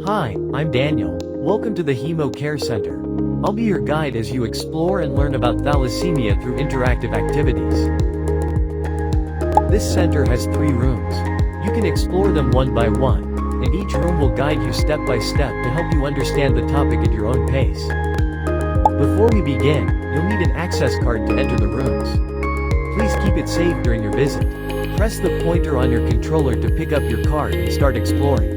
Hi, I'm Daniel. Welcome to the HemoCare Center. I'll be your guide as you explore and learn about thalassemia through interactive activities. This center has 3 rooms. You can explore them one by one, and each room will guide you step by step to help you understand the topic at your own pace. Before we begin, you'll need an access card to enter the rooms. Please keep it safe during your visit. Press the pointer on your controller to pick up your card and start exploring.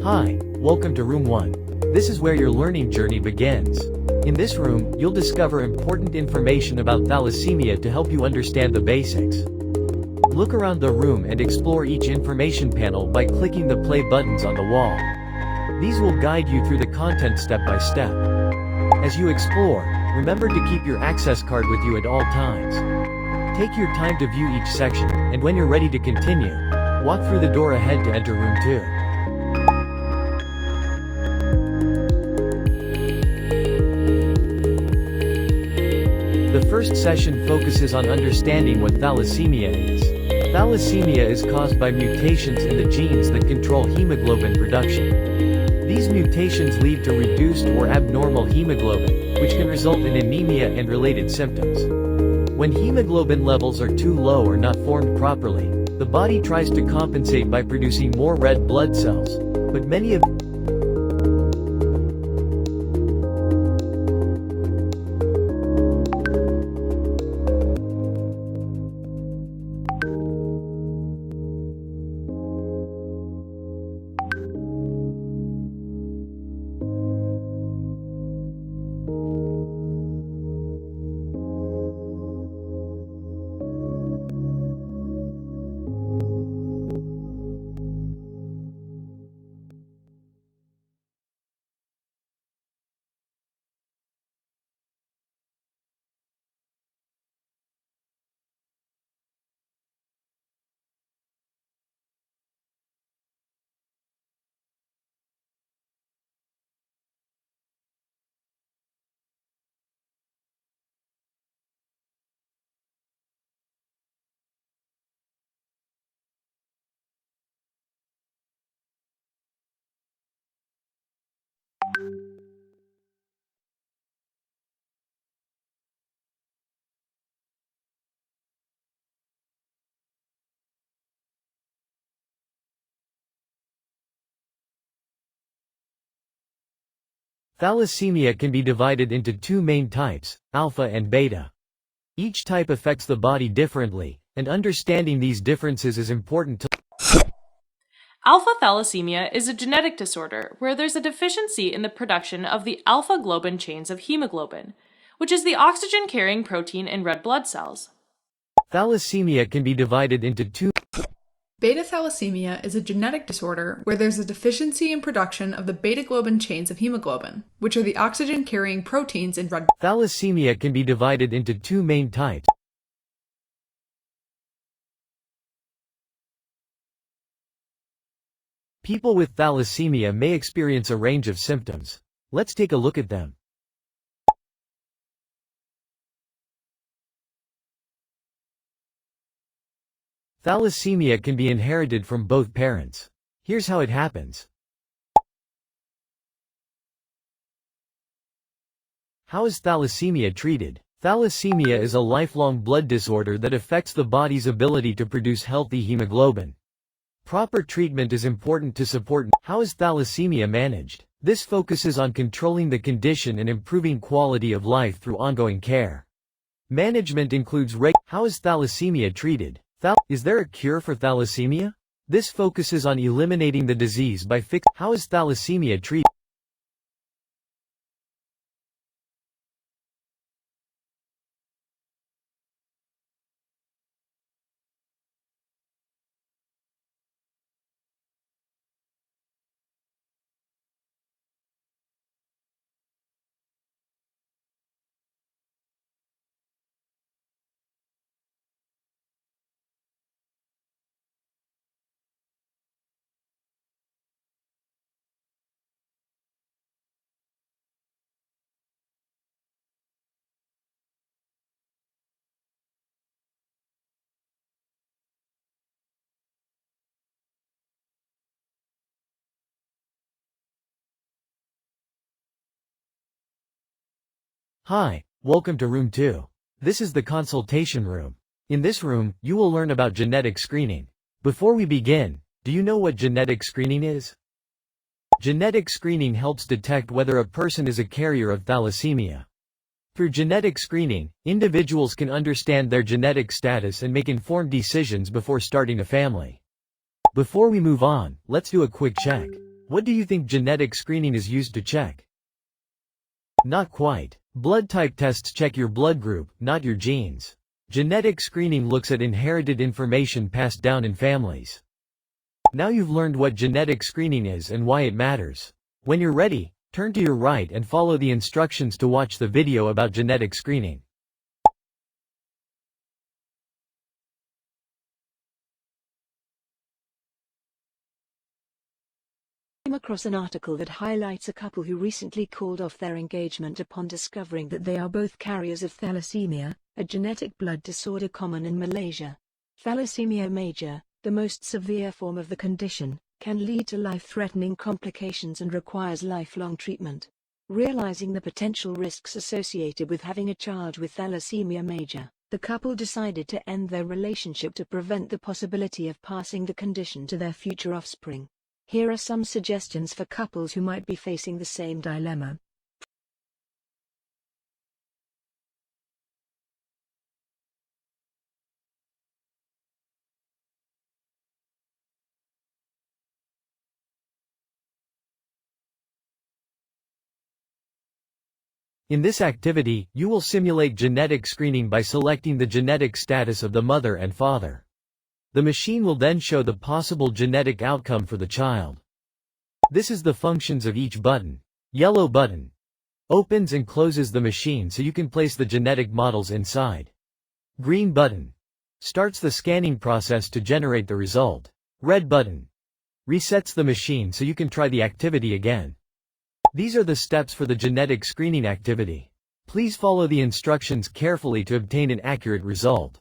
Hi, welcome to Room 1. This is where your learning journey begins. In this room, you'll discover important information about thalassemia to help you understand the basics. Look around the room and explore each information panel by clicking the play buttons on the wall. These will guide you through the content step by step. As you explore, remember to keep your access card with you at all times. Take your time to view each section, and when you're ready to continue, walk through the door ahead to enter Room 2. The first session focuses on understanding what thalassemia is. Thalassemia is caused by mutations in the genes that control hemoglobin production. These mutations lead to reduced or abnormal hemoglobin, which can result in anemia and related symptoms. When hemoglobin levels are too low or not formed properly, the body tries to compensate by producing more red blood cells, but many of Thalassemia can be divided into 2 main types, alpha and beta. Each type affects the body differently, and understanding these differences is important to Alpha thalassemia is a genetic disorder where there's a deficiency in the production of the alpha globin chains of hemoglobin, which is the oxygen-carrying protein in red blood cells. Thalassemia can be divided into 2 Beta thalassemia is a genetic disorder where there's a deficiency in production of the beta globin chains of hemoglobin, which are the oxygen-carrying proteins in red. Thalassemia can be divided into 2 main types. People with thalassemia may experience a range of symptoms. Let's take a look at them. Thalassemia can be inherited from both parents. Here's how it happens. How is thalassemia treated? Thalassemia is a lifelong blood disorder that affects the body's ability to produce healthy hemoglobin. Proper treatment is important to support. How is thalassemia managed? This focuses on controlling the condition and improving quality of life through ongoing care. Management includes How is thalassemia treated? Is there a cure for thalassemia? This focuses on eliminating the disease by How is thalassemia treated? Hi, welcome to room 2. This is the consultation room. In this room, you will learn about genetic screening. Before we begin, do you know what genetic screening is? Genetic screening helps detect whether a person is a carrier of thalassemia. Through genetic screening, individuals can understand their genetic status and make informed decisions before starting a family. Before we move on, let's do a quick check. What do you think genetic screening is used to check? Not quite. Blood type tests check your blood group, not your genes. Genetic screening looks at inherited information passed down in families. Now you've learned what genetic screening is and why it matters. When you're ready, turn to your right and follow the instructions to watch the video about genetic screening. Came across an article that highlights a couple who recently called off their engagement upon discovering that they are both carriers of thalassemia, a genetic blood disorder common in Malaysia. Thalassemia major, the most severe form of the condition, can lead to life-threatening complications and requires lifelong treatment. Realizing the potential risks associated with having a child with thalassemia major, the couple decided to end their relationship to prevent the possibility of passing the condition to their future offspring. Here are some suggestions for couples who might be facing the same dilemma. In this activity, you will simulate genetic screening by selecting the genetic status of the mother and father. The machine will then show the possible genetic outcome for the child. This is the functions of each button. Yellow button opens and closes the machine so you can place the genetic models inside. Green button starts the scanning process to generate the result. Red button resets the machine so you can try the activity again. These are the steps for the genetic screening activity. Please follow the instructions carefully to obtain an accurate result.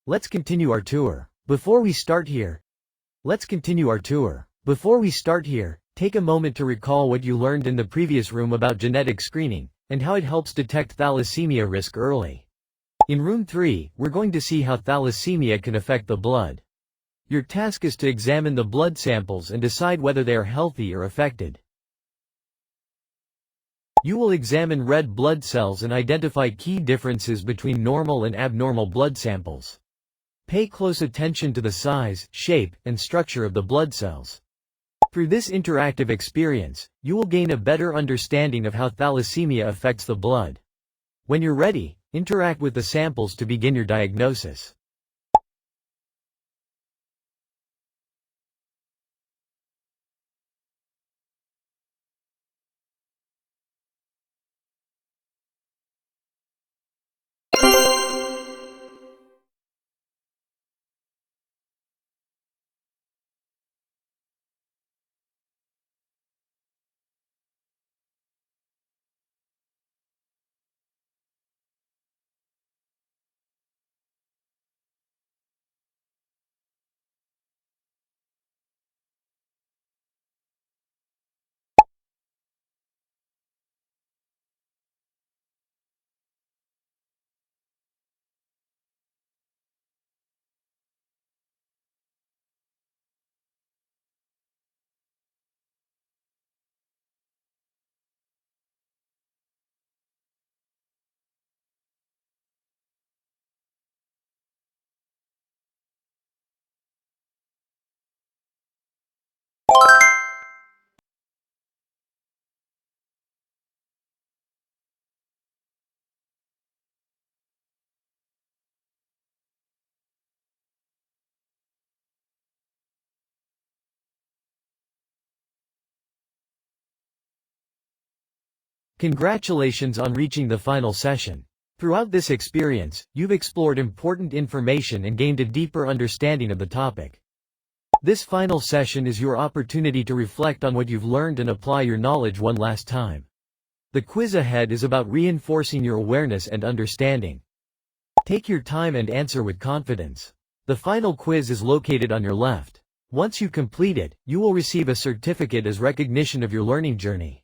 Let's continue our tour. Before we start here, take a moment to recall what you learned in the previous room about genetic screening, and how it helps detect thalassemia risk early. In room 3, we're going to see how thalassemia can affect the blood. Your task is to examine the blood samples and decide whether they are healthy or affected. You will examine red blood cells and identify key differences between normal and abnormal blood samples. Pay close attention to the size, shape, and structure of the blood cells. Through this interactive experience, you will gain a better understanding of how thalassemia affects the blood. When you're ready, interact with the samples to begin your diagnosis. Congratulations on reaching the final session. Throughout this experience, you've explored important information and gained a deeper understanding of the topic. This final session is your opportunity to reflect on what you've learned and apply your knowledge one last time. The quiz ahead is about reinforcing your awareness and understanding. Take your time and answer with confidence. The final quiz is located on your left. Once you complete it, you will receive a certificate as recognition of your learning journey.